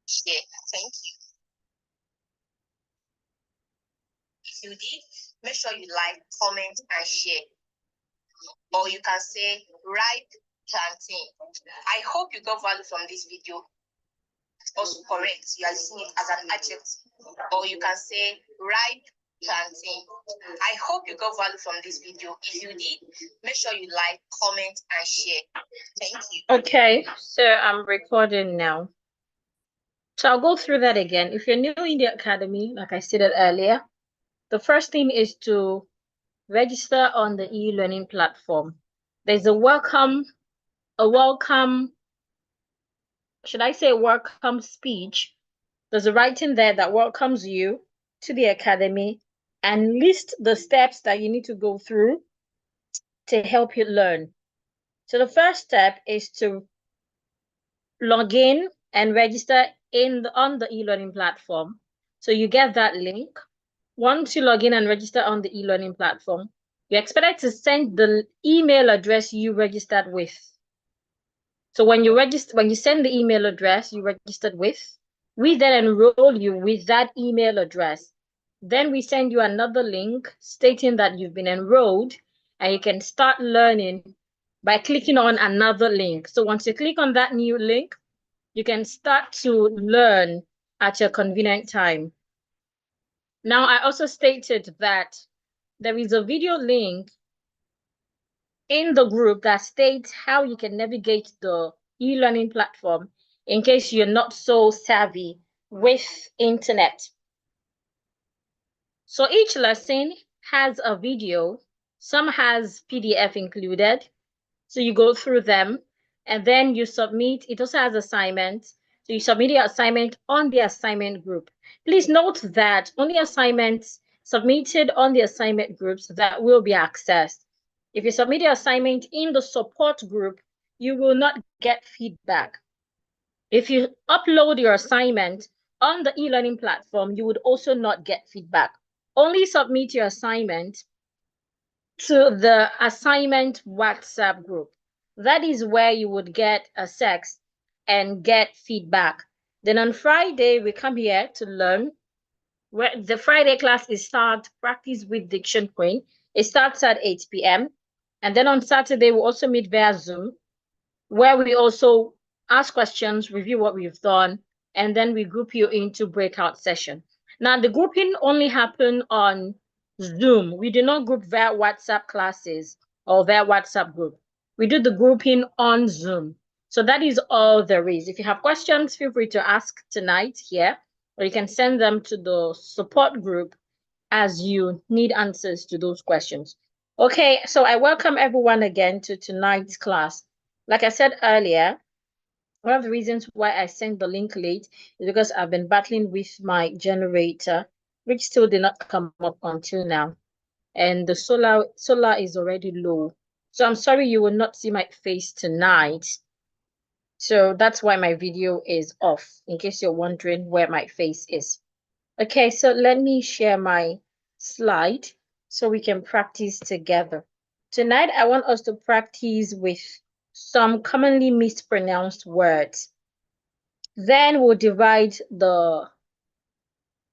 share. Thank you. If you did, make sure you like, comment, and share. Or you can say ripe plantain. I hope you got value from this video. Also correct, you are using it as an adjective. Or you can say ripe plantain. I hope you got value from this video. If you did, make sure you like, comment, and share. Thank you. Okay, so I'm recording now. So I'll go through that again. If you're new in the academy, like I stated earlier, the first thing is to register on the e-learning platform. There's a welcome, should I say welcome speech? There's a writing there that welcomes you to the academy and list the steps that you need to go through to help you learn. So the first step is to log in and register on the e-learning platform. So you get that link. Once you log in and register on the e-learning platform, you're expected to send the email address you registered with. So when you send the email address you registered with, we then enroll you with that email address. Then we send you another link stating that you've been enrolled and you can start learning by clicking on another link. So once you click on that new link, you can start to learn at your convenient time. Now, I also stated that there is a video link in the group that states how you can navigate the e-learning platform in case you're not so savvy with internet. So each lesson has a video, some has PDF included. So you go through them and then you submit. It also has assignments. So you submit your assignment on the assignment group. Please note that only assignments submitted on the assignment groups that will be accessed. If you submit your assignment in the support group, you will not get feedback. If you upload your assignment on the e-learning platform, you would also not get feedback. Only submit your assignment to the assignment WhatsApp group. That is where you would get access and get feedback. Then on Friday, we come here to learn. Where the Friday class is practice with Diction Queen. It starts at 8 p.m. And then on Saturday, we also meet via Zoom, where we also ask questions, review what we've done, and then we group you into breakout session. Now, the grouping only happen on Zoom. We do not group via WhatsApp classes or via WhatsApp group. We do the grouping on Zoom. So that is all there is. If you have questions, feel free to ask tonight here, or you can send them to the support group as you need answers to those questions. Okay, so I welcome everyone again to tonight's class. Like I said earlier, one of the reasons why I sent the link late is because I've been battling with my generator, which still did not come up until now. And the solar is already low. So I'm sorry you will not see my face tonight. So that's why my video is off, in case you're wondering where my face is. Okay, so let me share my slide so we can practice together. Tonight, I want us to practice with some commonly mispronounced words. Then we'll divide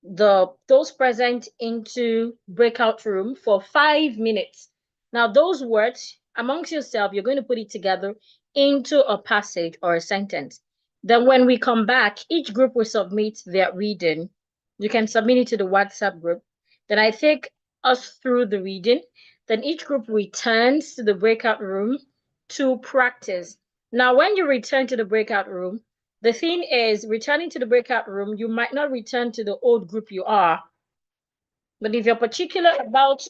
those present into breakout room for 5 minutes. Now, those words amongst yourself, you're going to put it together into a passage or a sentence. Then when we come back, each group will submit their reading. You can submit it to the WhatsApp group. Then I take us through the reading. Then each group returns to the breakout room to practice. Now, when you return to the breakout room, the thing is, returning to the breakout room, you might not return to the old group you are. But if you're particular about,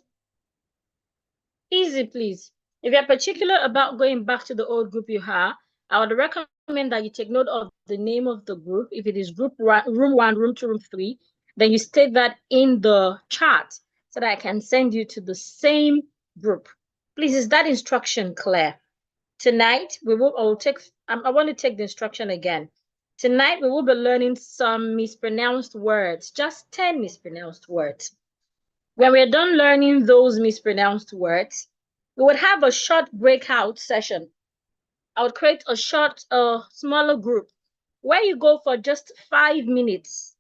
easy please. If you're particular about going back to the old group you are, I would recommend that you take note of the name of the group. If it is room 1, room 2, room 3, then you state that in the chat so that I can send you to the same group. Please, is that instruction clear? Tonight, I want to take the instruction again. Tonight, we will be learning some mispronounced words, just 10 mispronounced words. When we're done learning those mispronounced words, we would have a short breakout session. I would create a smaller group where you go for just 5 minutes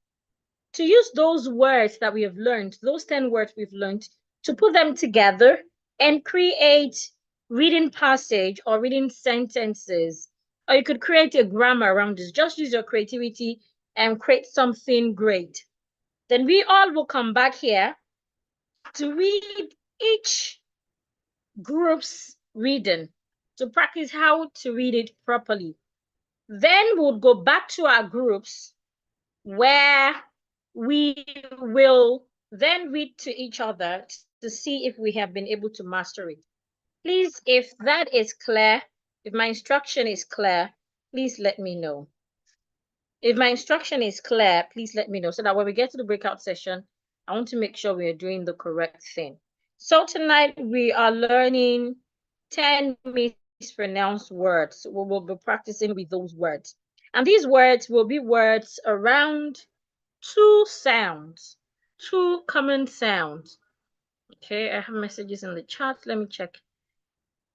to use those words that we have learned, those 10 words we've learned, to put them together and create reading passage or reading sentences. Or you could create a grammar around this. Just use your creativity and create something great. Then we all will come back here to read each group's reading, to practice how to read it properly. Then we'll go back to our groups where we will then read to each other to see if we have been able to master it. Please, if that is clear, if my instruction is clear, please let me know. If my instruction is clear, please let me know so that when we get to the breakout session, I want to make sure we are doing the correct thing. So tonight we are learning 10 mispronounced words. We will be practicing with those words. And these words will be words around two sounds, two common sounds. Okay, I have messages in the chat. Let me check.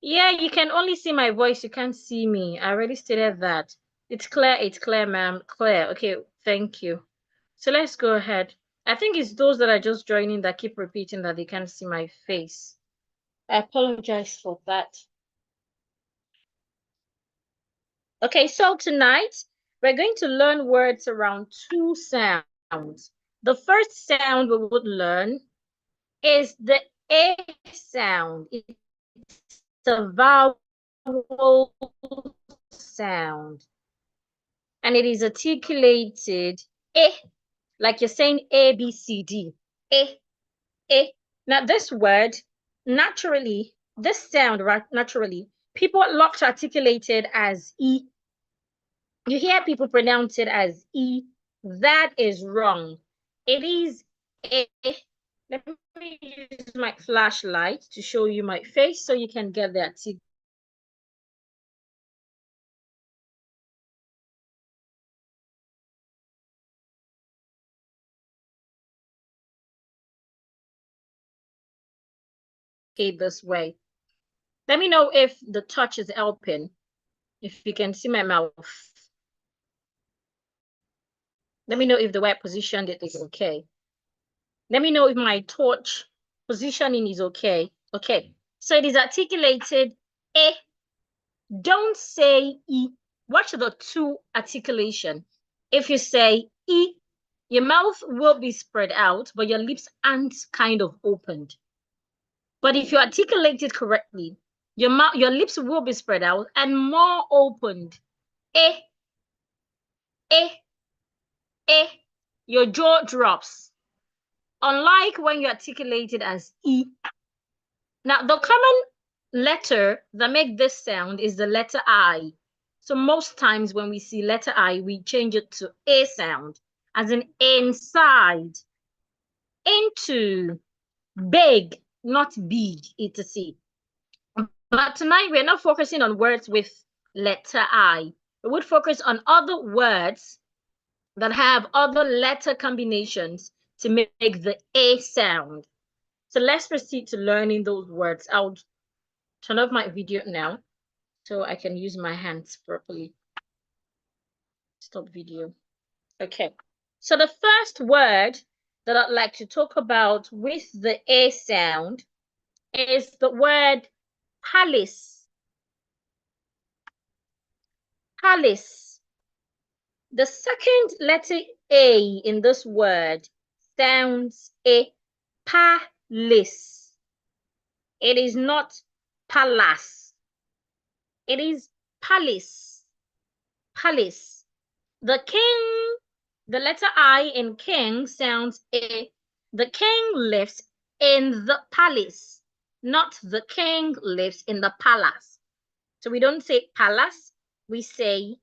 Yeah, you can only see my voice. You can't see me. I already stated that. It's clear, ma'am. Clear. Okay, thank you. So let's go ahead. I think it's those that are just joining that keep repeating that they can't see my face. I apologize for that. Okay, so tonight we're going to learn words around two sounds. The first sound we would learn is the A sound. It's a vowel sound. And it is articulated A, like you're saying A, B, C, D. A, A. Now this word, naturally, this sound, naturally, people love to articulate it as E. You hear people pronounce it as E. That is wrong. It is A. Let me use my flashlight to show you my face so you can get the articulation. This way. Let me know if the touch is helping, if you can see my mouth. Let me know if the way I positioned it is okay. Let me know if my torch positioning is okay. Okay, so it is articulated A. Don't say E. Watch the two articulation. If you say E, your mouth will be spread out, but your lips aren't kind of opened. But if you articulate it correctly, your lips will be spread out and more opened. Eh, eh, eh. Your jaw drops. Unlike when you articulate it as E. Now, the common letter that make this sound is the letter I. So most times when we see letter I, we change it to A sound, as in inside, into, big, not big, etc. But tonight we're not focusing on words with letter I. We would focus on other words that have other letter combinations to make the A sound. So let's proceed to learning those words. I'll turn off my video now so I can use my hands properly. Stop video. Okay. So the first word that I'd like to talk about with the A sound is the word palace. Palace. The second letter A in this word sounds a palace. It is not palace. It is palace. Palace. The king, the letter I in king sounds a. The king lives in the palace, not the king lives in the palace. So we don't say palace, we say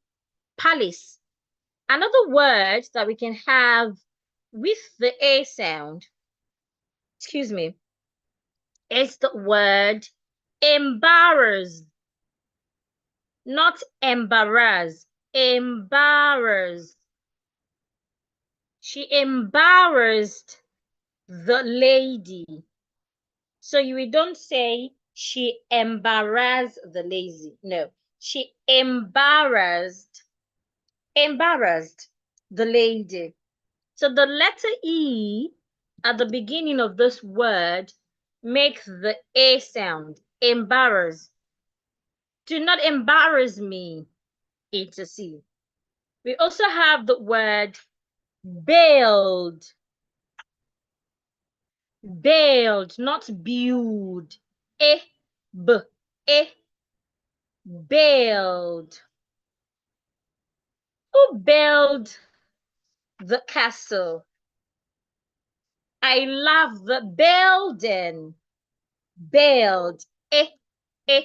palace. Another word that we can have with the A sound, excuse me, is the word embarrassed. Not embarrassed, embarrassed. She embarrassed the lady. So you don't say she embarrassed the lazy. No, she embarrassed embarrassed the lady. So the letter E at the beginning of this word makes the A sound. Embarrass. Do not embarrass me. A to C. We also have the word build. Build, not build. E, b, e, build. Who built the castle? I love the building. Build. Eh, eh.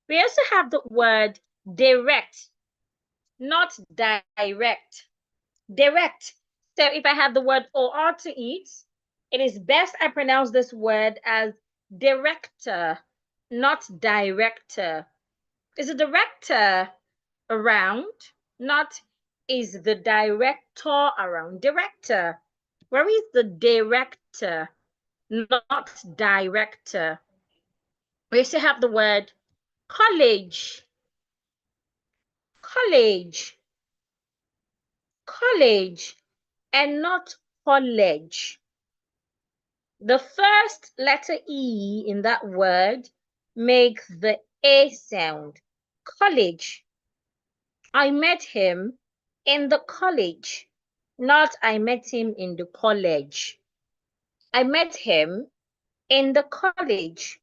We also have the word direct, not direct. Direct. So if I have the word or to it, it is best I pronounce this word as director, not director. Is the director around? Not is the director around. Director. Where is the director? Not director. We also have the word college. College. College. And not college. The first letter E in that word makes the A sound. College. I met him in the college, not I met him in the college. I met him in the college.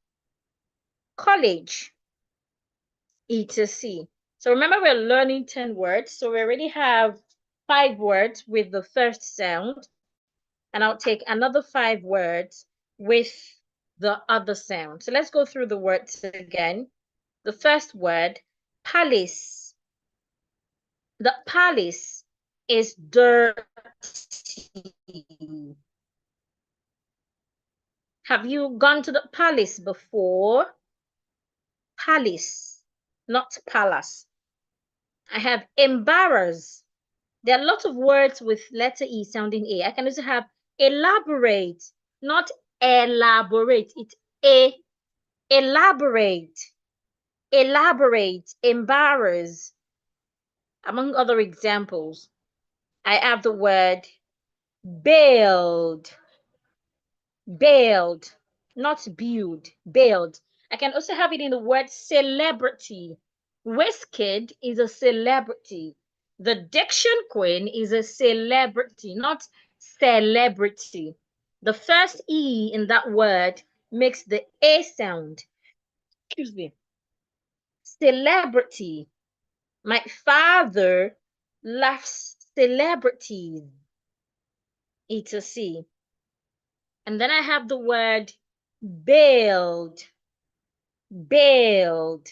College. E to C. So remember, we're learning 10 words. So we already have 5 words with the first sound. And I'll take another 5 words with the other sound. So let's go through the words again. The first word, palace. The palace is dirty. Have you gone to the palace before? Palace, not palace. I have embarrass. There are lots of words with letter E sounding A. I can also have elaborate, not elaborate. It's a. Elaborate, elaborate, embarrass, among other examples. I have the word build, build, not build, build. I can also have it in the word celebrity. Wizkid is a celebrity. The Diction Queen is a celebrity, not celebrity. The first E in that word makes the A sound. Excuse me. Celebrity. My father loves celebrities. It's a C. And then I have the word build. Build.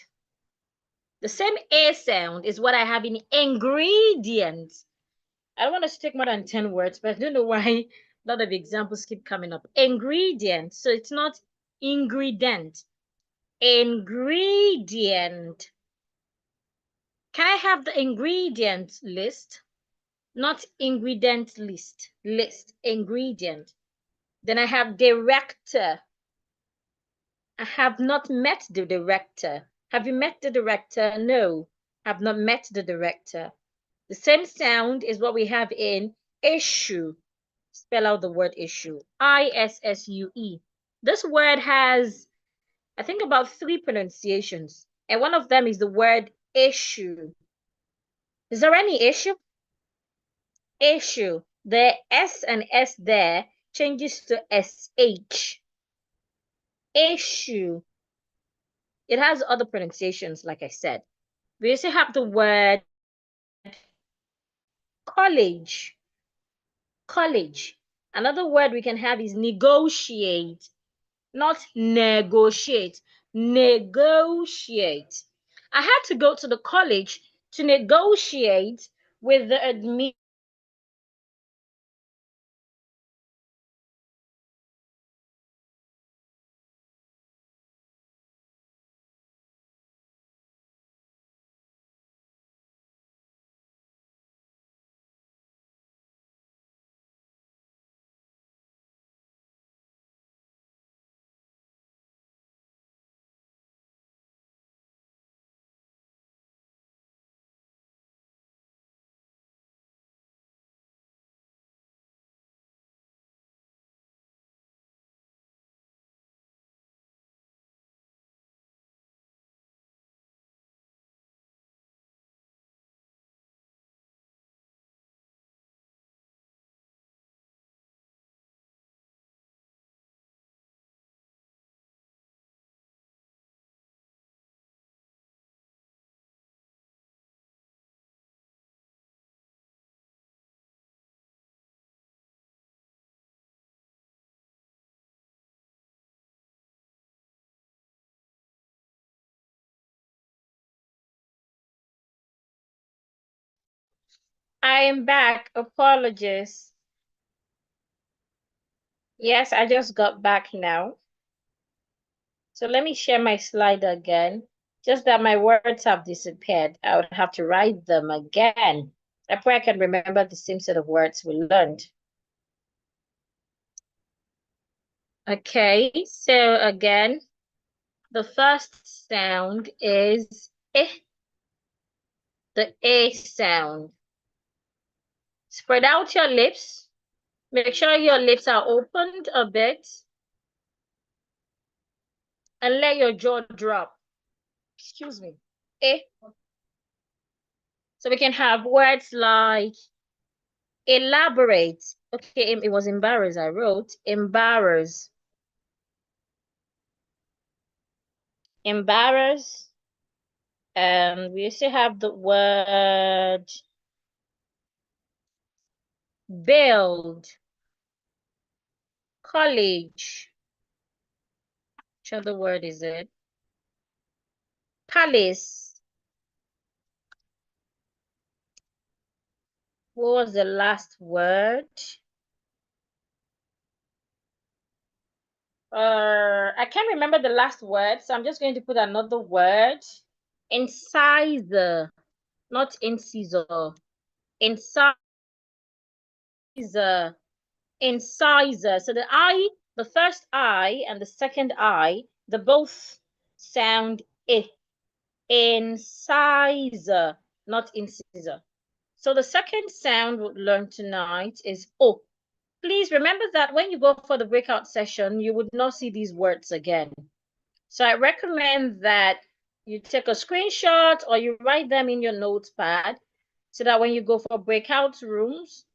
The same A sound is what I have in ingredients. I don't want us to take more than 10 words, but I don't know why a lot of examples keep coming up. Ingredient. So it's not ingredient. Ingredient. Can I have the ingredient list? Not ingredient list. List. Ingredient. Then I have director. I have not met the director. Have you met the director? No, I've not met the director. The same sound is what we have in issue. Spell out the word issue. I-S-S-U-E. This word has, I think, about 3 pronunciations. And one of them is the word issue. Is there any issue? Issue. The S and S there changes to SH. Issue. It has other pronunciations, like I said. We also have the word college. College. Another word we can have is negotiate, not negotiate. Negotiate. I had to go to the college to negotiate with the admin I am back. Apologies. Yes, I just got back now. So let me share my slide again. Just that my words have disappeared. I would have to write them again. I pray I can remember the same set of words we learned. Okay, so again, the first sound is eh, the A sound. Spread out your lips. Make sure your lips are opened a bit and let your jaw drop. Excuse me. Eh. So we can have words like elaborate. Okay, it was embarrass. I wrote embarrass. Embarrass. We also have the word build, college. Which other word is it? Palace. What was the last word? I can't remember the last word, so I'm just going to put another word. Incisor, not incisor. Incisor. Incisor. So the I, the first I and the second I, they both sound I. Incisor, not incisor. So the second sound we'll learn tonight is O. Please remember that when you go for the breakout session, you would not see these words again. So I recommend that you take a screenshot or you write them in your notepad so that when you go for breakout rooms,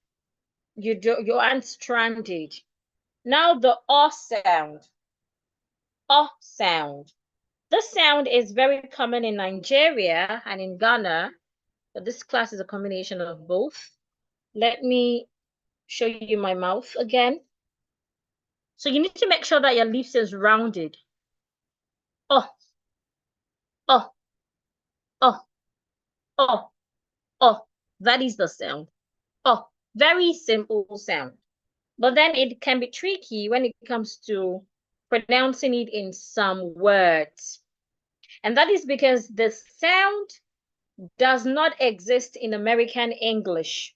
you aren't stranded. Now the O sound. O sound. This sound is very common in Nigeria and in Ghana, but this class is a combination of both. Let me show you my mouth again. So you need to make sure that your lips is rounded. Oh, oh, oh, oh, oh. That is the sound. Oh, very simple sound. But then it can be tricky when it comes to pronouncing it in some words. And that is because the sound does not exist in American English.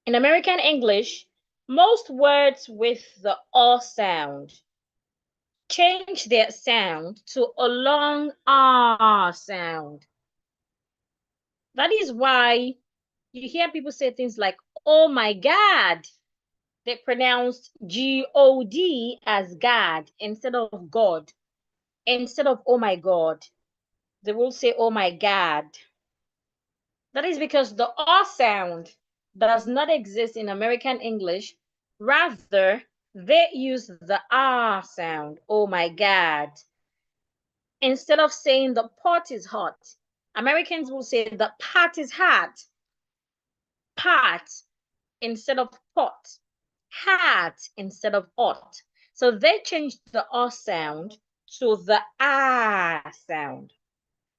In American English, most words with the O sound change their sound to a long R sound. That is why you hear people say things like, oh my God. They pronounced God as God instead of God. Instead of oh my God, they will say oh my God. That is because the R sound does not exist in American English. Rather, they use the R sound, oh my God. Instead of saying the pot is hot, Americans will say the pot is hot. Pot instead of pot. Hat instead of hot. So they changed the R sound to the R sound.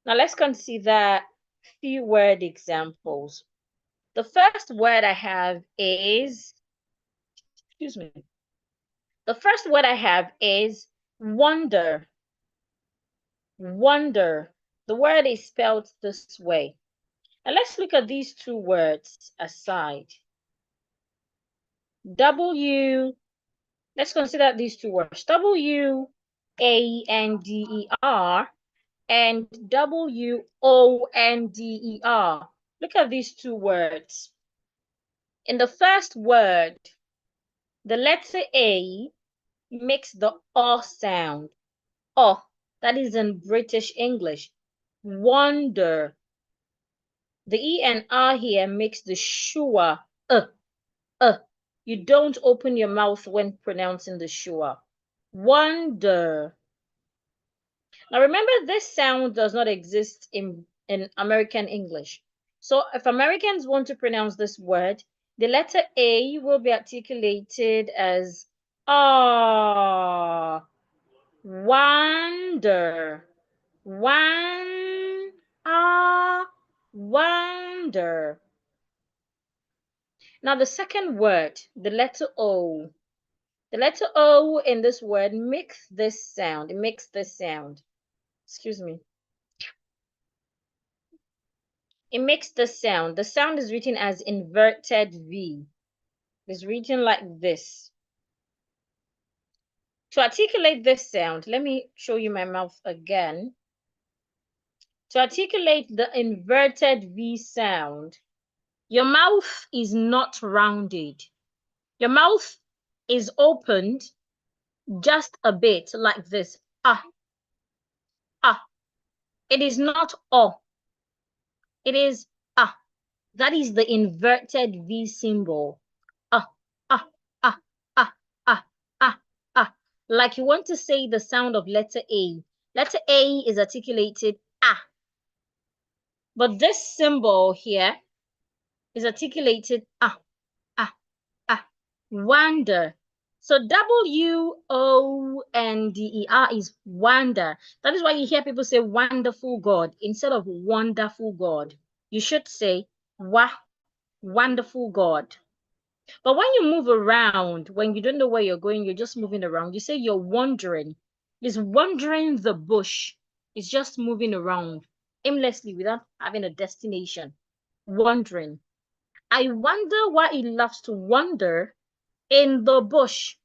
Now let's consider few word examples. The first word I have is, excuse me. The first word I have is wonder. Wonder. The word is spelled this way. And let's look at these two words aside. W, let's consider these two words. W-A-N-D-E-R and W-O-N-D-E-R. Look at these two words. In the first word, the letter A makes the O sound. O, that is in British English. Wonder. The E and R here makes the schwa. You don't open your mouth when pronouncing the schwa. Wonder. Now remember, this sound does not exist in American English. So if Americans want to pronounce this word, the letter A will be articulated as ah. Wonder. Wonder. Now the second word, the letter O. The letter O in this word makes this sound. It makes this sound. Excuse me. It makes this sound. The sound is written as inverted V. It's written like this. To articulate this sound, let me show you my mouth again. To articulate the inverted V sound, your mouth is not rounded. Your mouth is opened just a bit like this. Ah, ah. It is not oh. It is ah. That is the inverted V symbol. Ah, ah, ah, ah, ah, ah, ah. Like you want to say the sound of letter A. Letter A is articulated ah. But this symbol here is articulated ah, ah, ah. Wonder. So WONDER is wonder. That is why you hear people say wonderful God instead of wonderful God. You should say wonderful God. But when you move around, when you don't know where you're going, you're just moving around. You say you're wandering. It's wandering the bush. It's just moving around aimlessly without having a destination. Wandering. I wonder why it loves to wander in the bush.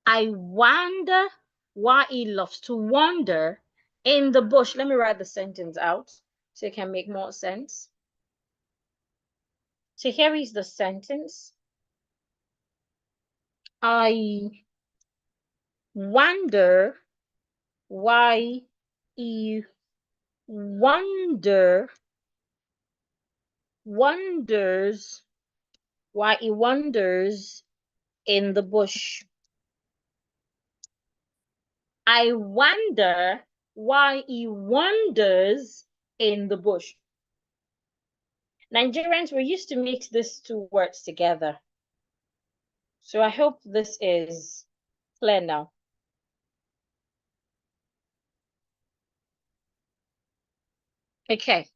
I wonder why it loves to wander in the bush. Let me write the sentence out so it can make more sense. So here is the sentence. I wonder why he wonders why he wanders in the bush. I wonder why he wanders in the bush. Nigerians, we're used to mix these two words together. So I hope this is clear now. Okay,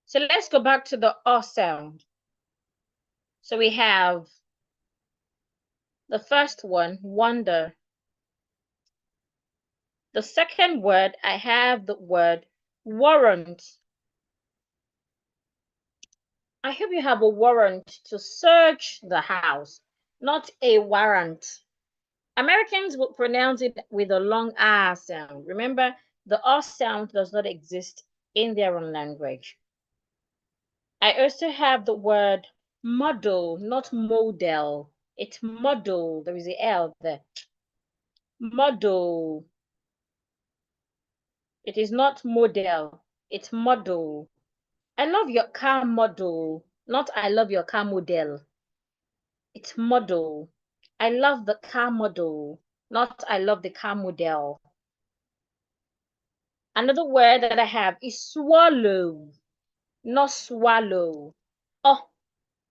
so let's go back to the O sound. So we have the first one, wonder. The second word, I have the word warrant. I hope you have a warrant to search the house, not a warrant. Americans will pronounce it with a long R sound. Remember, the R sound does not exist in their own language. I also have the word model, not model. It's model. There is a L there. Model. It is not model. It's model. I love your car model, not I love your car model. It's model. I love the car model, not I love the car model. Another word that I have is swallow, not swallow. Oh,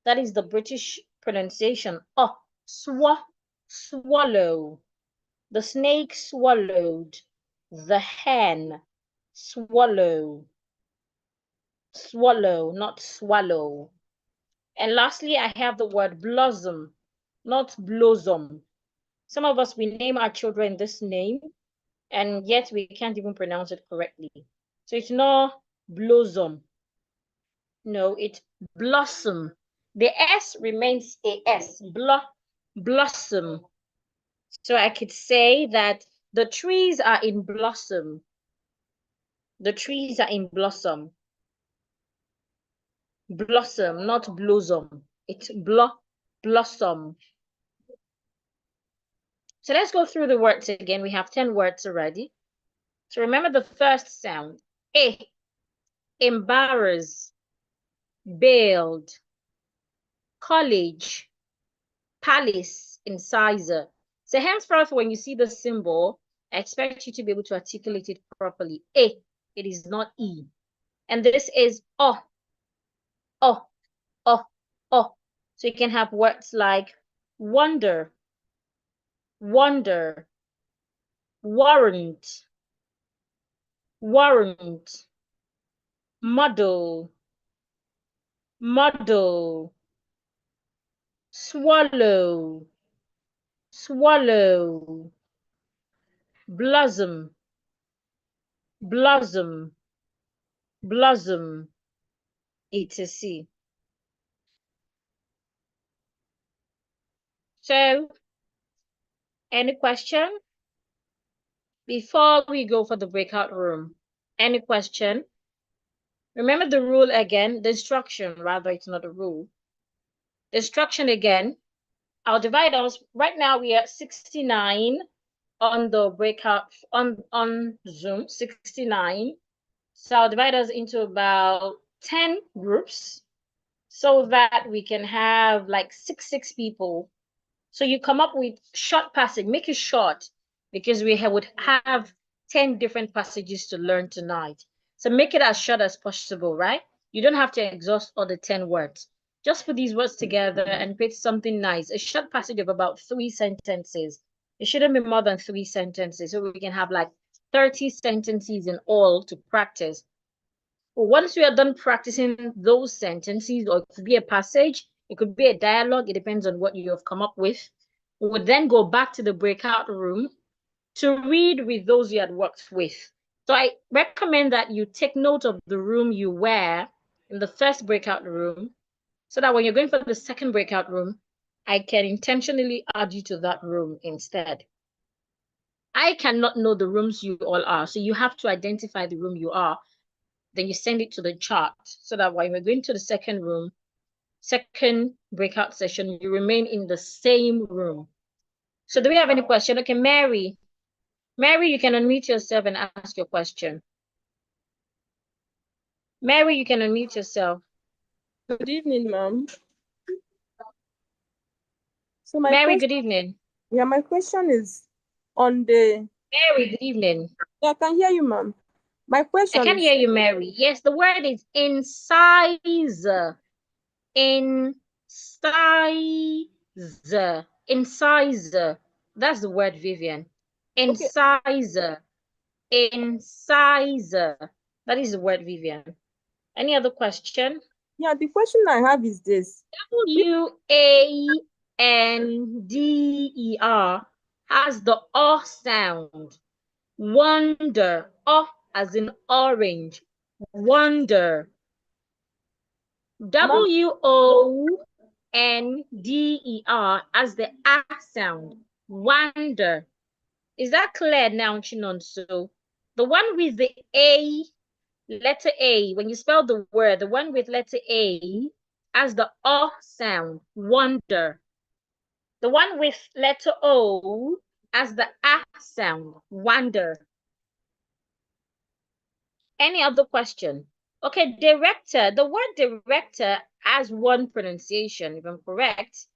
that is the British pronunciation. Oh, swallow. The snake swallowed the hen. Swallow. Swallow, not swallow. And lastly, I have the word blossom, not blossom. Some of us, we name our children this name, and yet we can't even pronounce it correctly. So it's not blossom. No, it's blossom. The S remains a S, blossom. So I could say that the trees are in blossom. The trees are in blossom. Blossom, not blossom. It's blossom. So let's go through the words again. We have 10 words already. So remember the first sound. A, embarrass, build, college, palace, incisor. So henceforth, when you see the symbol, I expect you to be able to articulate it properly. A, it is not E. And this is O, O, O, O. So you can have words like wonder, wonder, warrant, warrant, model, model, swallow, swallow, blossom, blossom, blossom, etc. So, any question before we go for the breakout room? Any question? Remember the rule again, the instruction, rather, it's not a rule. The instruction again, I'll divide us. Right now we are at 69 on the breakout, on Zoom, 69. So I'll divide us into about 10 groups so that we can have like six people. So you come up with short passage, make it short, because we would have 10 different passages to learn tonight. So make it as short as possible, right? You don't have to exhaust all the 10 words. Just put these words together and create something nice. A short passage of about 3 sentences. It shouldn't be more than 3 sentences, so we can have like 30 sentences in all to practice. Once we are done practicing those sentences, or it could be a passage, it could be a dialogue, it depends on what you have come up with. We would then go back to the breakout room to read with those you had worked with. So I recommend that you take note of the room you were in the first breakout room, so that when you're going for the second breakout room, I can intentionally add you to that room instead. I cannot know the rooms you all are, so you have to identify the room you are. Then you send it to the chart so that when we're going to the second room, second breakout session, you remain in the same room. So do we have any question? Okay, Mary. Mary, you can unmute yourself and ask your question. Mary, you can unmute yourself. Good evening, ma'am. So Mary, good evening. Yeah, my question is on the... Mary, good evening. Yeah, I can hear you, ma'am. My question I can is... hear you, Mary. Yes, the word is incise. Incise. Incise. That's the word, Vivian. Incise. Incisor. That is the word, Vivian. Any other question? Yeah, the question I have is this. Wander has the O sound. Wonder. O as in orange. Wonder. Wonder as the A sound. Wonder. Is that clear now, Chinonso? The one with the A, letter A, when you spell the word, the one with letter A has the O sound, wonder. The one with letter O has the A sound, wonder. Any other question? Okay, director. The word director has one pronunciation, if I'm correct.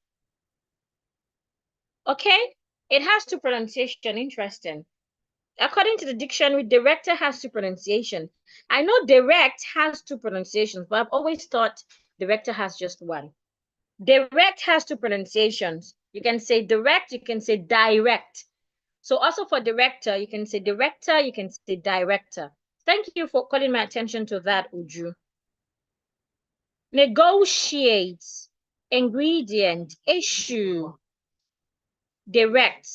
Okay, it has two pronunciation. Interesting. According to the dictionary, director has two pronunciation. I know direct has two pronunciations, but I've always thought director has just one. Direct has two pronunciations. You can say direct, you can say direct. So also for director, you can say director, you can say director. Thank you for calling my attention to that, Uju. Negotiate, ingredient, issue, direct.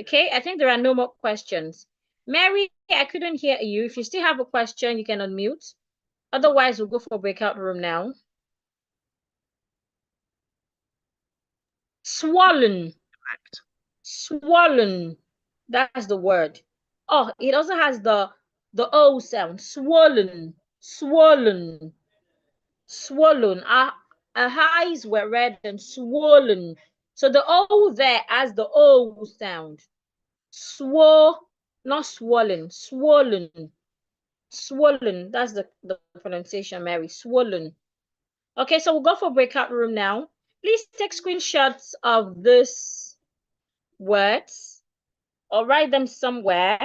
Okay, I think there are no more questions. Mary, I couldn't hear you. If you still have a question, you can unmute. Otherwise, we'll go for breakout room now. Swollen. Swollen. That's the word. Oh, it also has the O sound. Swollen. Swollen. Swollen. Our eyes were red and swollen. So the O there has the O sound. Not swollen. Swollen. Swollen. That's the pronunciation, Mary. Swollen. Okay, so we'll go for breakout room now. Please take screenshots of this words or write them somewhere.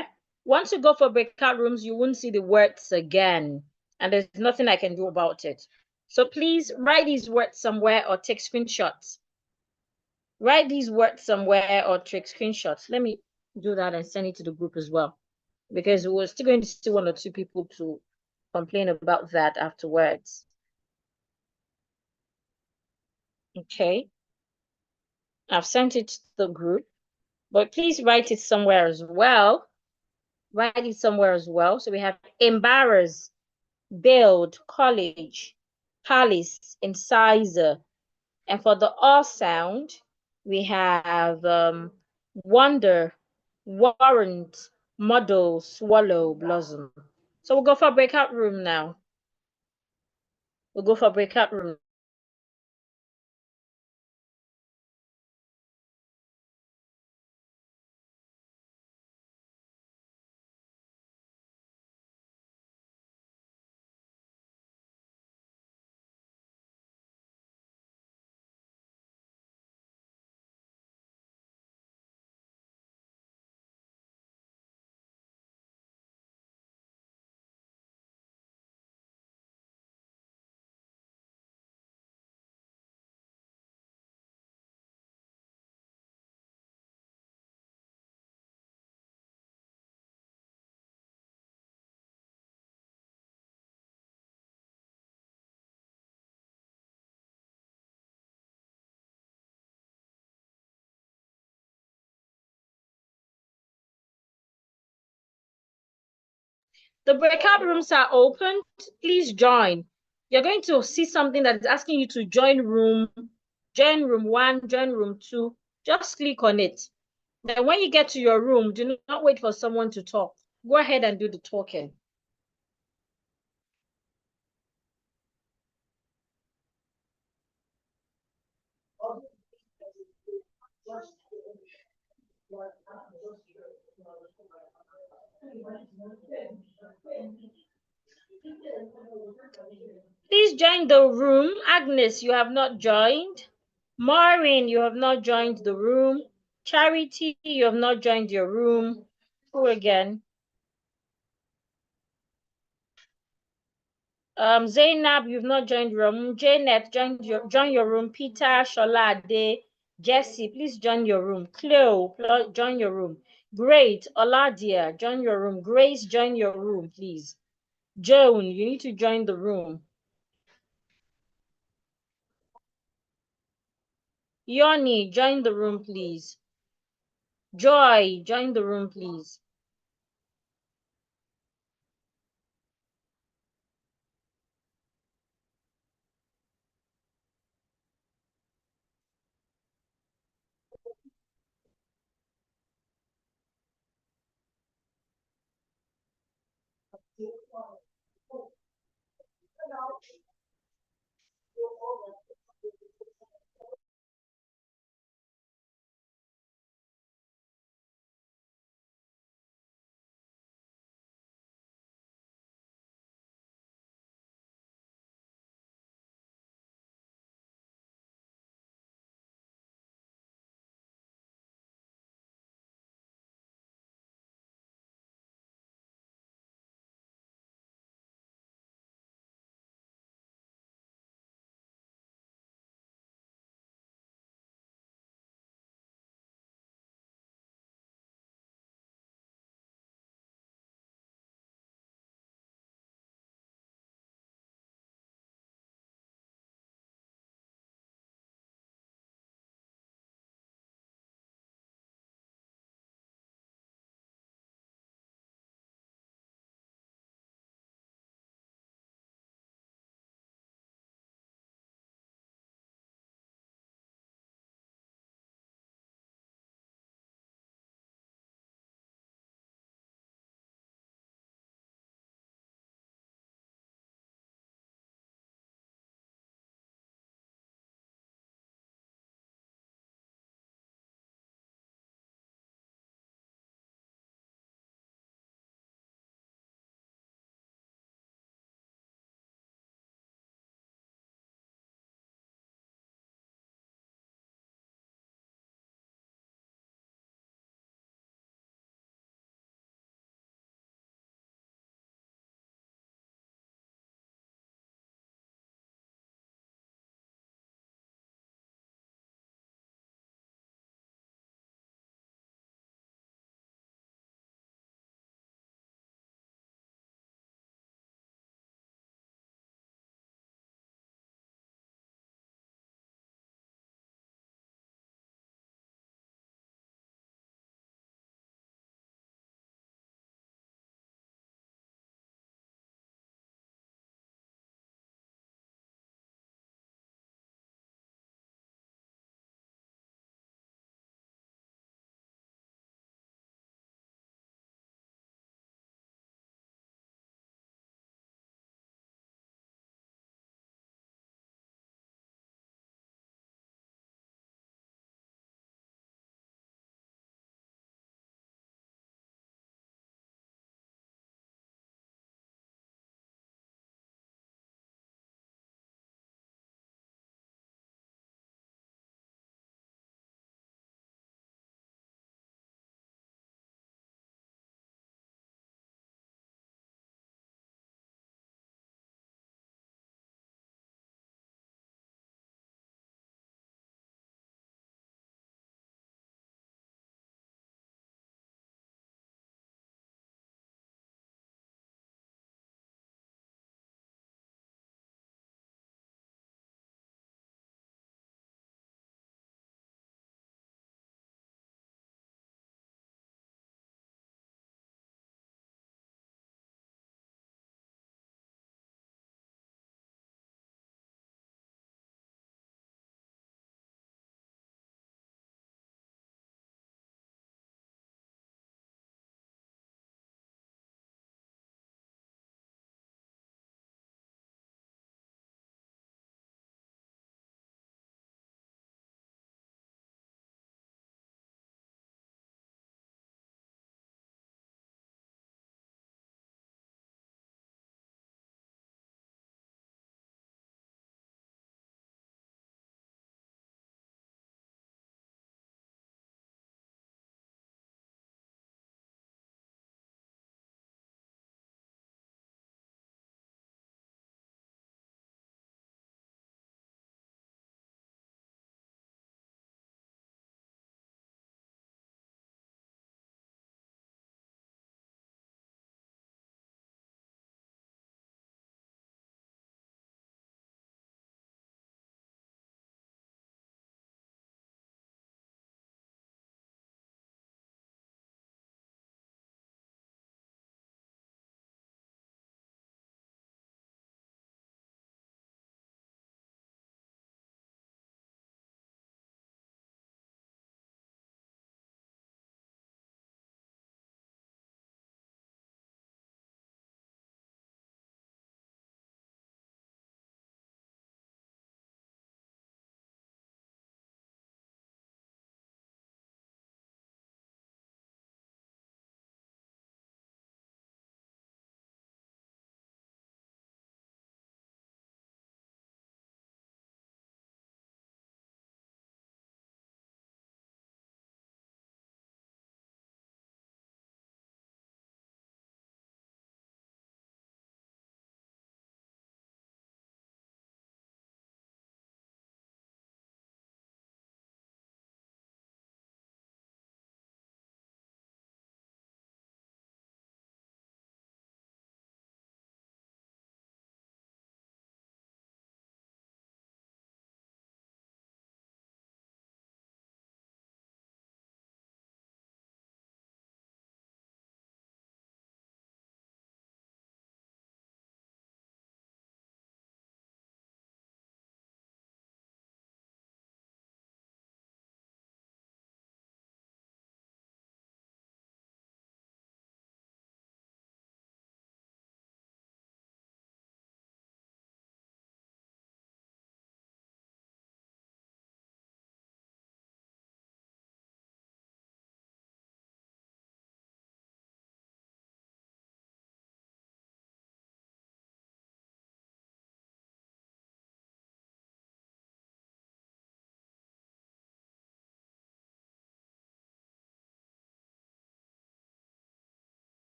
Once you go for breakout rooms, you won't see the words again, and there's nothing I can do about it. So please write these words somewhere or take screenshots. Write these words somewhere or take screenshots. Let me do that and send it to the group as well, because we're still going to see one or two people to complain about that afterwards. Okay. I've sent it to the group, but please write it somewhere as well. Write it somewhere as well. So we have embarrass, build, college, palace, incisor. And for the R sound, we have wonder, warrant, model, swallow, blossom. So we'll go for breakout room now. We'll go for breakout room. The breakout rooms are open. Please join. You're going to see something that is asking you to join room 1, join room 2. Just click on it. Then when you get to your room, do not wait for someone to talk. Go ahead and do the talking. Please join the room. Agnes, you have not joined. Maureen, you have not joined the room. Charity, you have not joined your room. Who again? Zainab, you've not joined your room. Janet, join your room. Peter, Sholade, Jesse, please join your room. Cleo, join your room. Great, Oladia, join your room. Grace, join your room, please. Joan, you need to join the room. Yoni, join the room, please. Joy, join the room, please.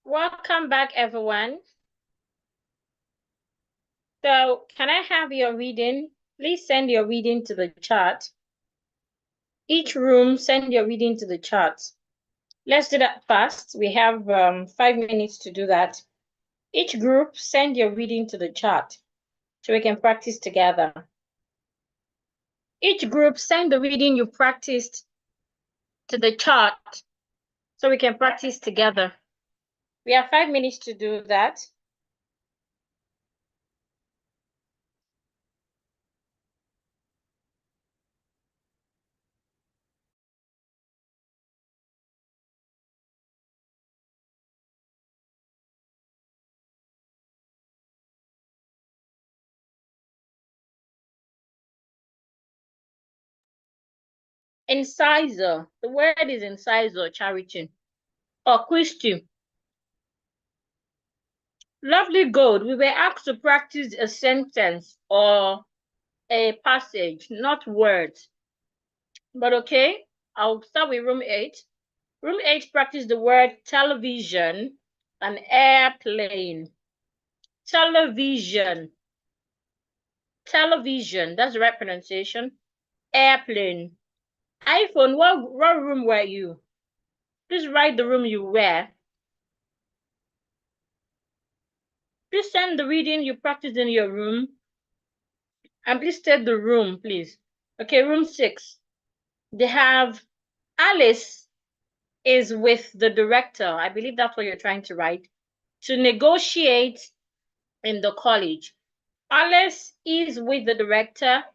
Welcome back, everyone. So, can I have your reading? Please send your reading to the chat. Each room, send your reading to the chat. Let's do that fast. We have 5 minutes to do that. Each group, send your reading to the chat so we can practice together. Each group, send the reading you practiced to the chat so we can practice together. We have 5 minutes to do that. Incisor. The word is incisor, Charity. Or question. Lovely Gold, we were asked to practice a sentence or a passage, not words. But okay, I'll start with room 8. Room 8 practice the word television and airplane. Television. Television, that's the right pronunciation. Airplane. iPhone, what room were you? Please write the room you were. Please send the reading you practiced in your room. And please state the room, please. Okay, room 6. They have Alice is with the director. I believe that's what you're trying to write. To negotiate in the college. Alice is with the director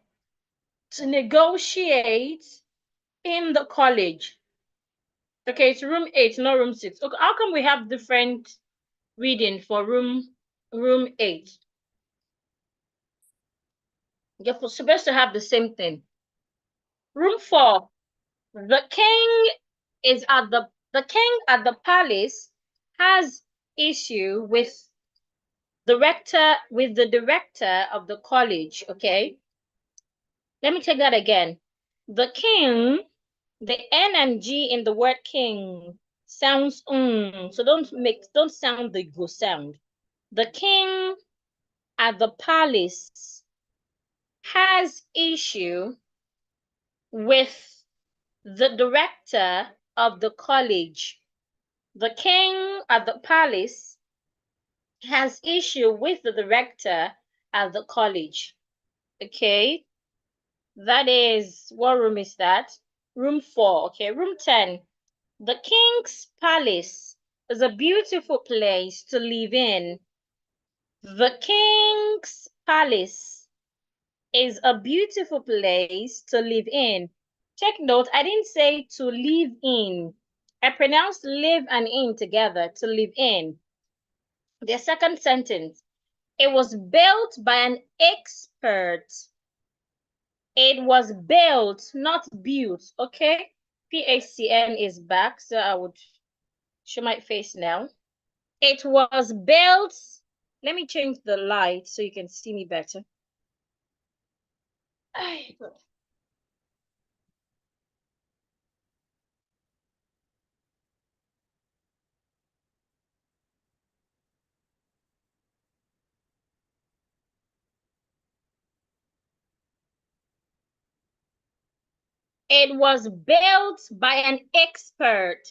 to negotiate in the college. Okay, it's room 8, not room 6. Okay, how come we have different reading for room 8? You're supposed to have the same thing. Room 4. The king is at the king at the palace has issue with the director of the college. Okay, let me take that again. The king, the N and G in the word king sounds so don't sound the go sound. The king at the palace has issue with the director of the college. The king at the palace has issue with the director at the college. Okay, that is, what room is that? Room 4. Okay, room 10. The king's palace is a beautiful place to live in. The king's palace is a beautiful place to live in. Take note, I didn't say to live in. I pronounced live and in together, to live in. The second sentence, it was built by an expert. It was built, not built, okay? PHCN is back, so I would show my face now. It was built. Let me change the light so you can see me better. It was built by an expert.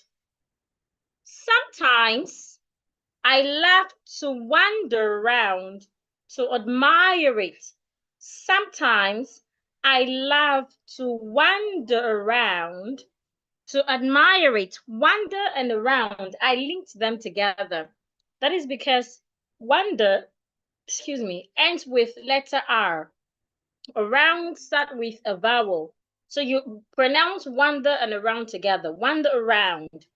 Sometimes I love to wander around to admire it. Sometimes I love to wander around to admire it. Wander and around, I linked them together. That is because wander, ends with letter R. Around start with a vowel. So you pronounce wander and around together. Wander around.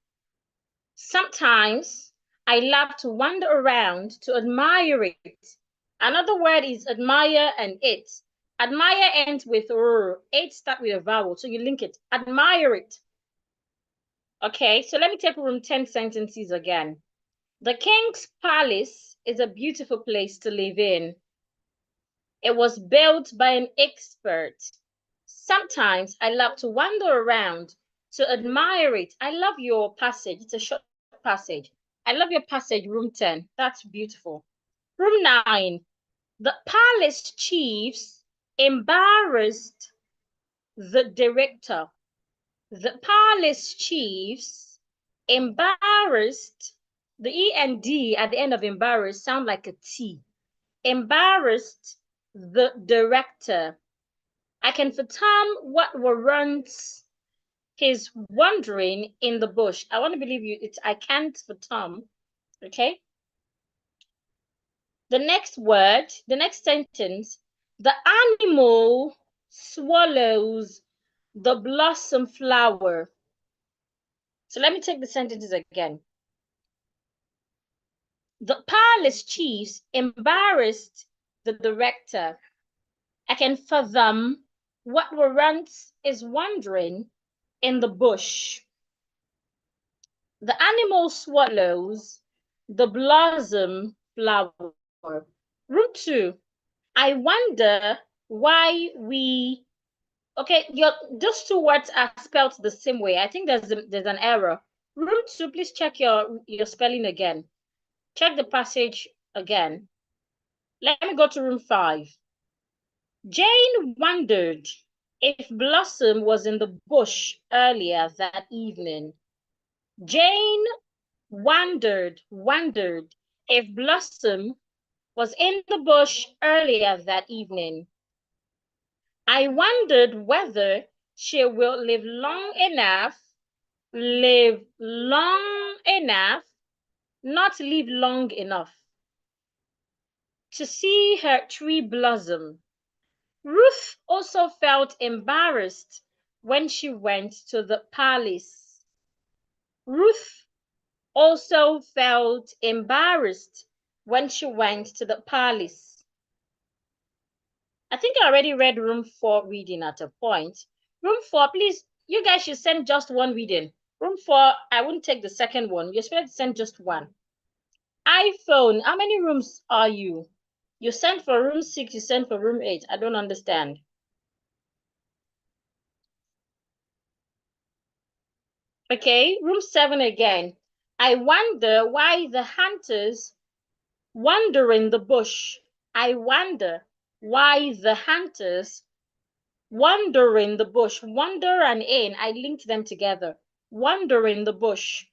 Sometimes I love to wander around to admire it. Another word is admire and it. Admire ends with r. It start with a vowel. So you link it. Admire it. Okay, so let me take room 10 sentences again. The king's palace is a beautiful place to live in. It was built by an expert. Sometimes I love to wander around to admire it. I love your passage. It's a short passage. I love your passage, room 10. That's beautiful. Room 9. The palace chiefs embarrassed the director. The palace chiefs embarrassed. The E and D at the end of embarrassed sound like a T. Embarrassed the director. I can fathom what warrants his wandering in the bush. I want to believe you. I can't fathom. Okay. The next word, the next sentence, the animal swallows the blossom flower. So let me take the sentences again. The palace chiefs embarrassed the director. I can fathom what warrants is wandering in the bush. The animal swallows the blossom flower. Room 2. I wonder why we okay, those two words are spelled the same way. I think there's an error. Room 2, please check your spelling again. Check the passage again. Let me go to room 5. Jane wondered if Blossom was in the bush earlier that evening. Jane wondered if Blossom was in the bush earlier that evening. I wondered whether she will live long enough, not live long enough, to see her tree blossom. Ruth also felt embarrassed when she went to the palace. Ruth also felt embarrassed when she went to the palace. I think I already read room 4 reading at a point. Room 4, please, you guys should send just one reading. Room 4, I wouldn't take the second one. You're supposed to send just one. iPhone, how many rooms are you? You sent for room 6, you sent for room 8. I don't understand. Okay, room 7 again. I wonder why the hunters wander in the bush. I wonder why the hunters wander in the bush. Wander and in, I linked them together. Wander in the bush.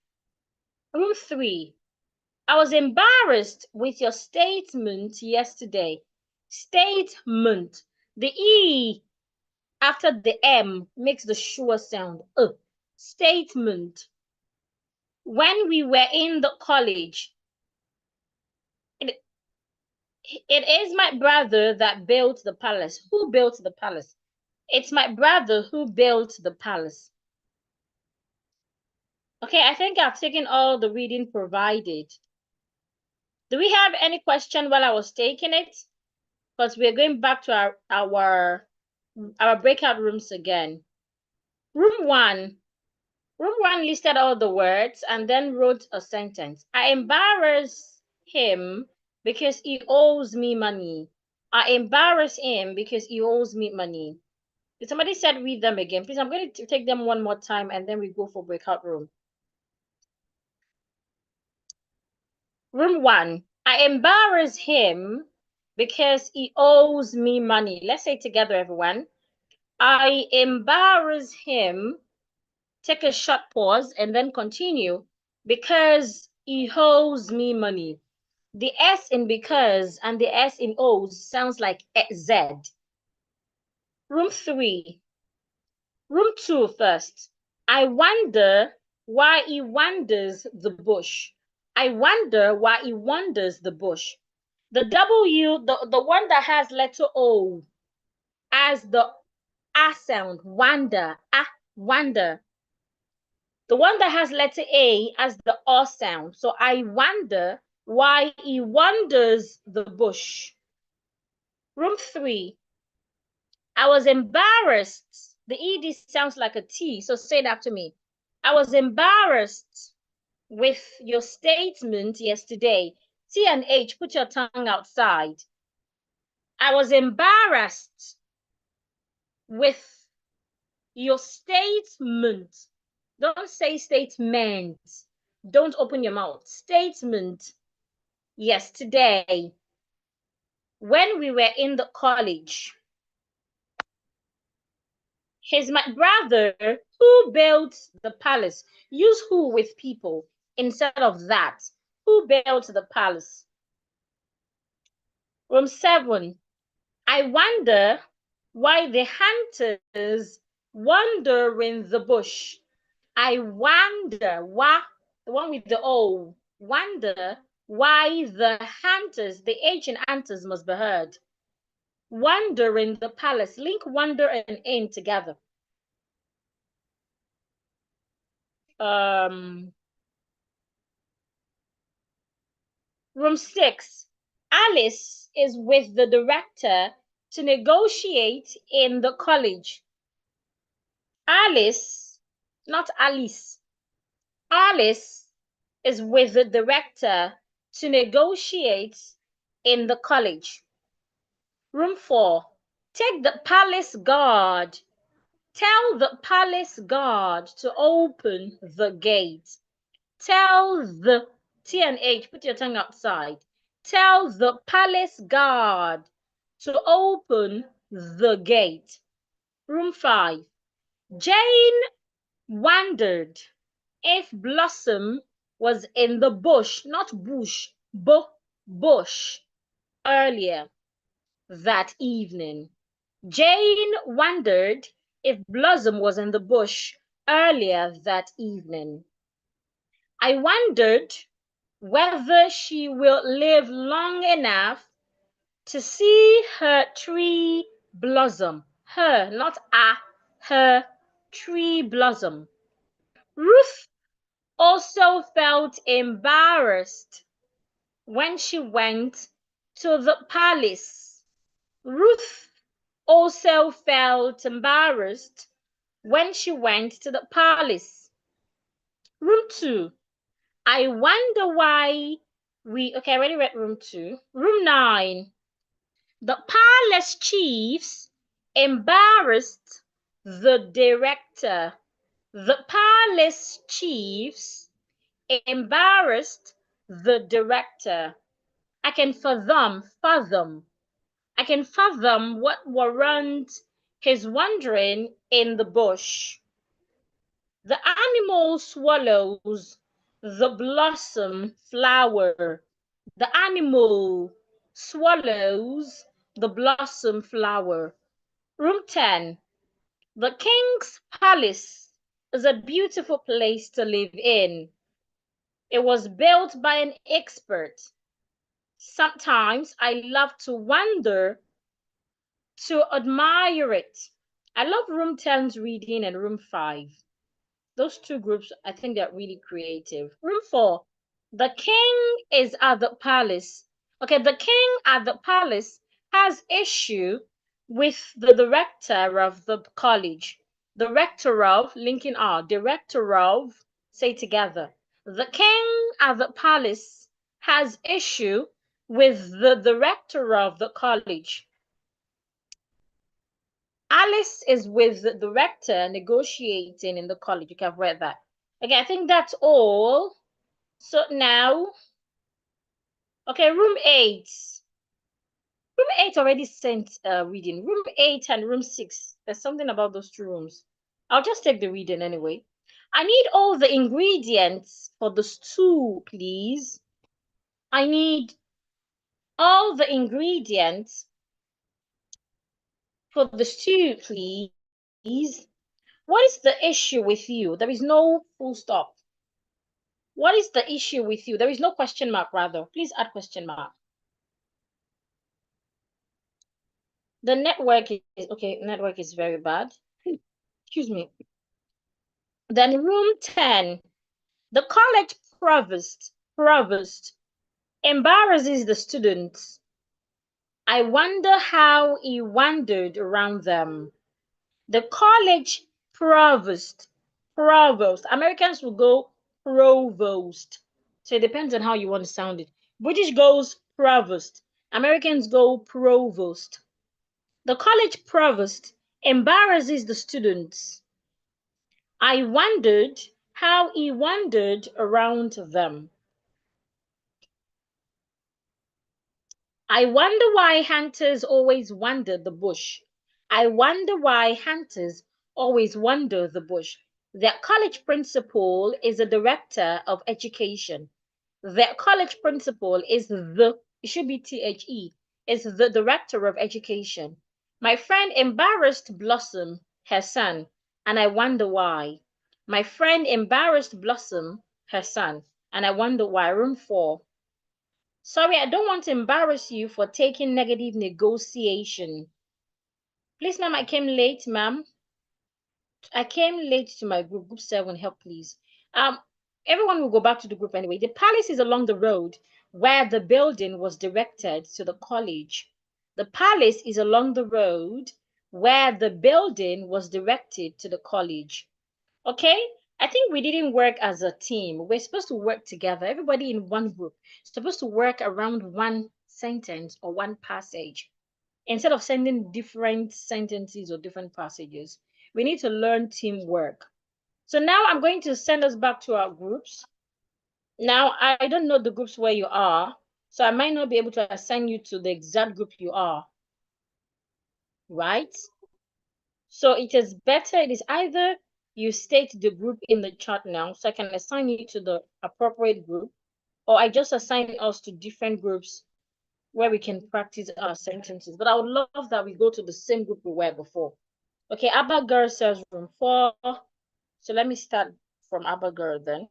Room 3. I was embarrassed with your statement yesterday. Statement. The E after the M makes the sure sound. Statement. When we were in the college, it is my brother that built the palace. Who built the palace? It's my brother who built the palace. Okay, I think I've taken all the reading provided. Do we have any question while I was taking it? Because we're going back to our breakout rooms again. Room 1. Room 1 listed all the words and then wrote a sentence. I embarrass him because he owes me money. I embarrass him because he owes me money. Did somebody said read them again? Please, I'm going to take them one more time and then we go for breakout room. Room 1. I embarrass him because he owes me money. Let's say it together, everyone. I embarrass him. Take a short pause and then continue because he owes me money. The S in because and the S in owes sounds like Z. Room 3. Room 2 first. I wonder why he wanders the bush. I wonder why he wanders the bush. The W, the one that has letter O as the A sound, wander, wander. The one that has letter A as the O sound. So I wonder why he wanders the bush. Room 3. I was embarrassed. The ED sounds like a T, so say it after me. I was embarrassed with your statement yesterday. T and H, put your tongue outside. I was embarrassed with your statement. Don't say statement. Don't open your mouth. Statement. Yesterday, when we were in the college, he's my brother who built the palace. Use who with people instead of that. Who built the palace? Room 7. I wonder why the hunters wander in the bush. I wonder why, the one with the O, wonder why the hunters, the ancient hunters must be heard. Wonder in the palace. Link wonder and in together. Room 6. Alice is with the director to negotiate in the college. Alice, not Alice. Alice is with the director to negotiate in the college. Room 4. Take the palace guard. Tell the palace guard to open the gate. Tell the T and H, put your tongue outside. Tell the palace guard to open the gate. Room 5. Jane wondered if Blossom was in the bush, not bush, bush, earlier that evening. Jane wondered if Blossom was in the bush earlier that evening. I wondered whether she will live long enough to see her tree blossom. Her, not her tree blossom. Ruth also felt embarrassed when she went to the palace. Ruth also felt embarrassed when she went to the palace. Room 2. I wonder why I already read room 2. Room 9. The palace chiefs embarrassed the director. The palace chiefs embarrassed the director. I can fathom. I can fathom what warrant his wandering in the bush. The animal swallows the blossom flower. The animal swallows the blossom flower. Room 10. The king's palace is a beautiful place to live in. It was built by an expert. Sometimes I love to wander to admire it. I love room 10's reading and room 5. Those two groups, I think they're really creative. Room 4. The king is at the palace. Okay, the king at the palace has issue with the director of the college. The rector of, linking R, director of, say together. The king at the palace has issue with the director of the college. Alice is with the director negotiating in the college. You can have read that. Okay, I think that's all. So now, okay, room 8. Room 8 already sent reading. Room 8 and room 6. There's something about those two rooms. I'll just take the reading anyway. I need all the ingredients for the stew, please. I need all the ingredients for the stew, please. What is the issue with you? There is no full stop. What is the issue with you? There is no question mark, rather. Please add question mark. The network is okay. Network is very bad. Excuse me. Then room 10. The college provost embarrasses the students. I wonder how he wandered around them. The college provost. Americans will go provost. So it depends on how you want to sound it. British goes provost. Americans go provost. The college provost embarrasses the students. I wondered how he wandered around them. I wonder why hunters always wander the bush. I wonder why hunters always wander the bush. Their college principal is a director of education. Their college principal is it should be THE, is the director of education. My friend embarrassed Blossom, her son, and I wonder why. My friend embarrassed Blossom, her son, and I wonder why. Room 4. Sorry, I don't want to embarrass you for taking negative negotiation. Please, ma'am, I came late, ma'am. I came late to my group, group 7, help please. Um, Everyone will go back to the group anyway. The palace is along the road where the building was directed to the college. The palace is along the road where the building was directed to the college. Okay? I think we didn't work as a team. We're supposed to work together. Everybody in one group supposed to work around one sentence or one passage instead of sending different sentences or different passages. We need to learn teamwork. So now I'm going to send us back to our groups. Now, I don't know the groups where you are, so I might not be able to assign you to the exact group you are, right? So it is better, it is either you state the group in the chat now, so I can assign you to the appropriate group, or I just assign us to different groups where we can practice our sentences. But I would love that we go to the same group we were before. Okay, Abba Girl says room 4. So let me start from Abba Girl then.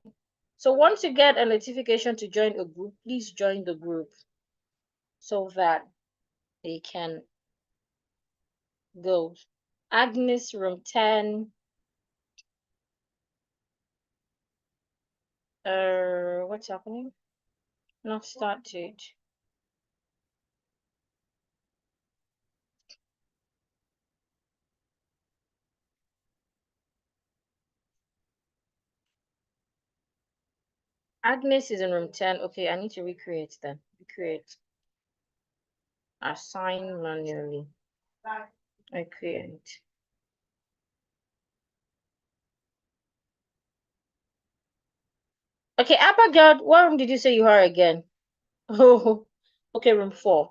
So once you get a notification to join a group, please join the group so that they can go. Agnes, room 10. What's happening? Not started. Agnes is in room 10. Okay, I need to recreate then. Recreate. Assign manually. I create. Okay, Abigail, what room did you say you are again? Oh, okay, room 4.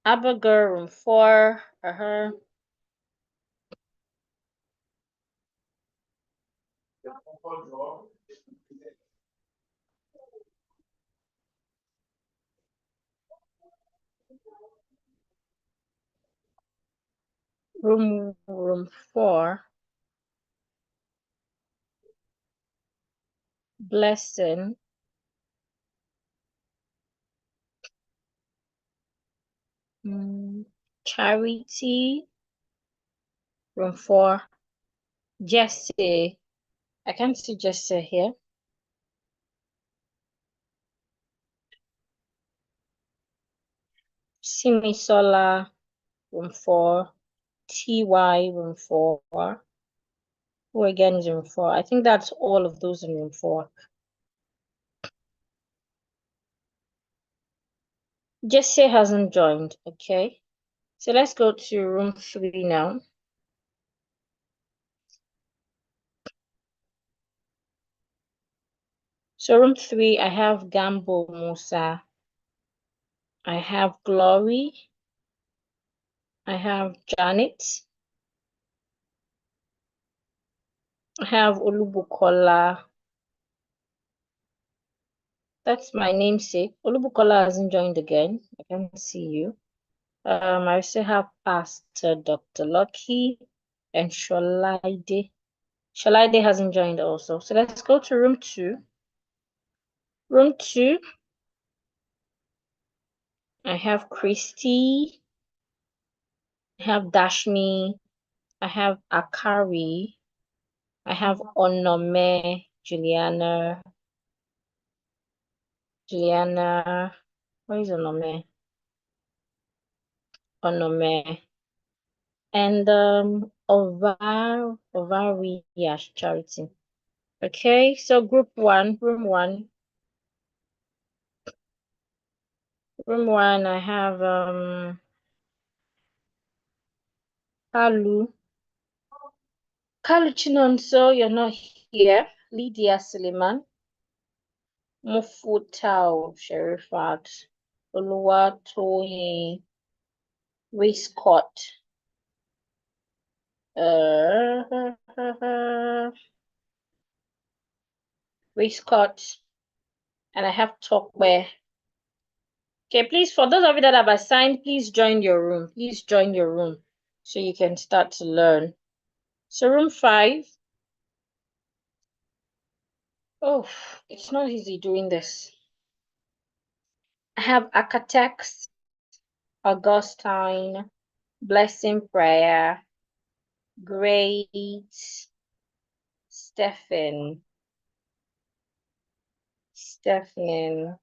Abigail, room 4. Room 4. Blessing. Charity. Room 4. Jesse. I can't see Jesse here. Simisola, room 4. TY, room 4. Who again is in room 4? I think that's all of those in room 4. Jesse hasn't joined, okay? So let's go to room 3 now. So room 3, I have Gambo Musa. I have Glory. I have Janet. I have Olubukola. That's my namesake. Olubukola hasn't joined again. I can't see you. I also have Pastor Dr. Lucky and Sholaide. Sholaide hasn't joined also. So let's go to room 2. Room 2, I have Christy. I have Dashmi. I have Akari. I have Onome, Juliana. Where is Onome? Onome. And Ovaria's Charity. Okay, so group 1, room 1. Room 1, I have Halu. Kaluchinonso, you're not here. Lydia Suleiman. Mufutao Sherifat. Oluwatoyin. Waistcoat. Waistcoat. And I have talkware. Okay, please, for those of you that have assigned, please join your room. Please join your room so you can start to learn. So room 5. Oh, it's not easy doing this. I have architects, Augustine, blessing prayer, great, Stephen, Stephen.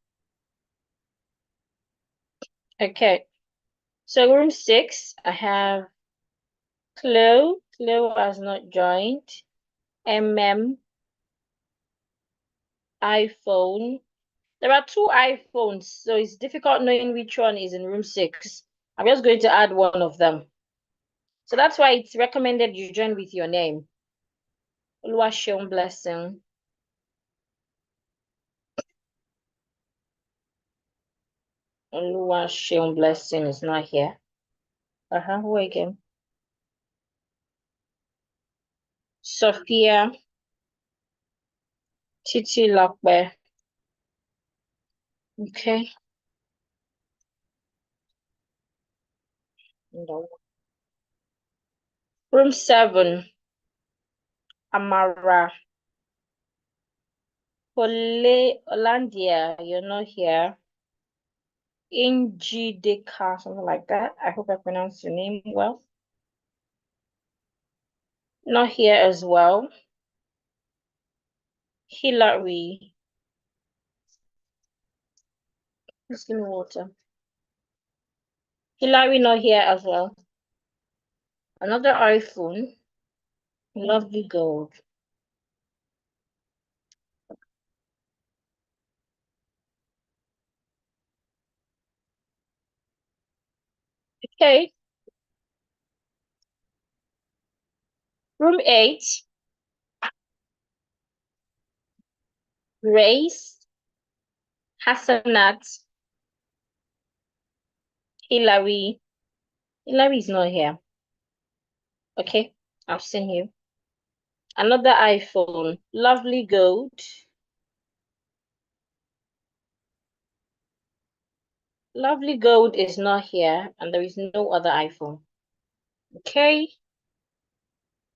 Okay, so room 6, I have Chloe. Chloe has not joined. iPhone. There are 2 iPhones, so it's difficult knowing which one is in room 6. I'm just going to add one of them. So that's why it's recommended you join with your name. Oluwaseun Blessing. Oluwaseun Blessing is not here. Who again? Sophia Titi Lokbe. Okay. No. Room 7. Amara. Olandia, you're not here. Injideka, something like that. I hope I pronounced your name well. Not here as well. Hillary. Just give me water. Hillary not here as well. Another iPhone. Lovely gold. Okay. Room 8. Grace. Hassanat. Hillary. Hillary is not here. Okay. I've seen you. Another iPhone. Lovely gold. Lovely gold is not here, and there is no other iPhone. Okay.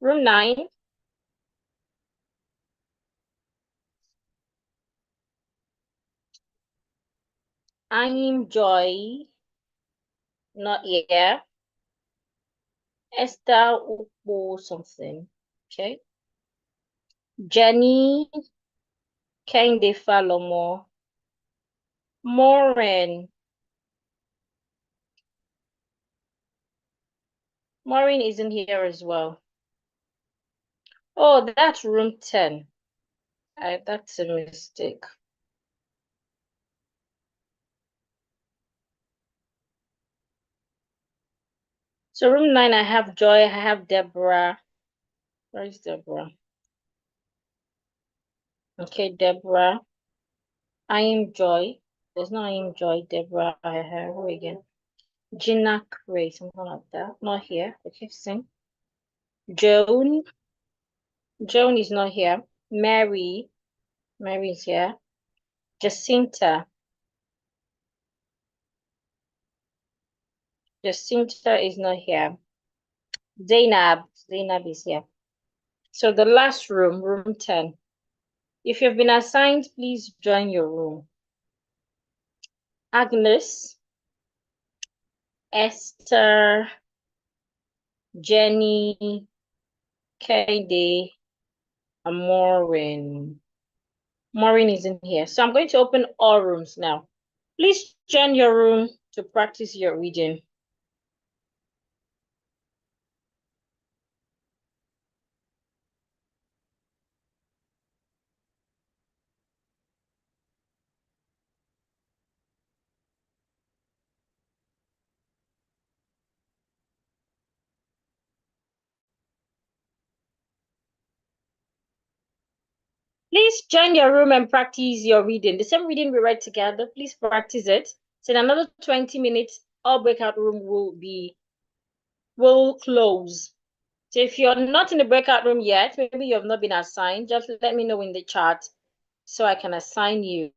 Room 9. I'm Joy. Not here. Esther Upo something. Okay. Jenny. Kende Falomo. Maureen. Maureen isn't here as well. Oh, that's room 10. That's a mistake. So room 9, I have Joy, I have Deborah. Where is Deborah? Okay, Deborah. I am Joy. There's no I am Joy, Deborah. I have who again? Gina Cray, something like that. Not here. Okay, sing. Joan. Joan is not here. Mary. Mary is here. Jacinta. Jacinta is not here. Zainab. Zainab is here. So the last room, room 10. If you've been assigned, please join your room. Agnes, Esther, Jenny, Kende, and Maureen. Maureen isn't here. So I'm going to open all rooms now. Please join your room to practice your reading. please join your room and practice your reading. The same reading we read together, please practice it. So in another 20 minutes, our breakout room will close. So if you're not in the breakout room yet, maybe you have not been assigned, just let me know in the chat so I can assign you.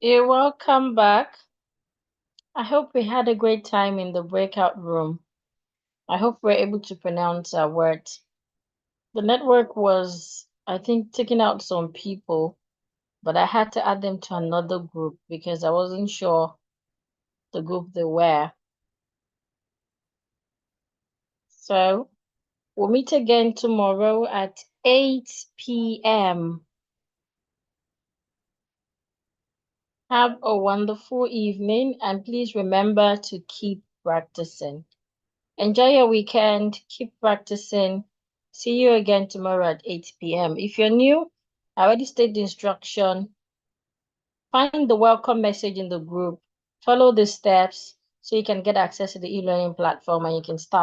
You're welcome back. I hope we had a great time in the breakout room. I hope we're able to pronounce our words. The network was, I think, taking out some people, but I had to add them to another group because I wasn't sure the group they were. So we'll meet again tomorrow at 8 p.m. Have a wonderful evening and please remember to keep practicing. Enjoy your weekend. Keep practicing. See you again tomorrow at 8 p.m. If you're new, I already stated the instruction. Find the welcome message in the group. Follow the steps so you can get access to the e-learning platform and you can start.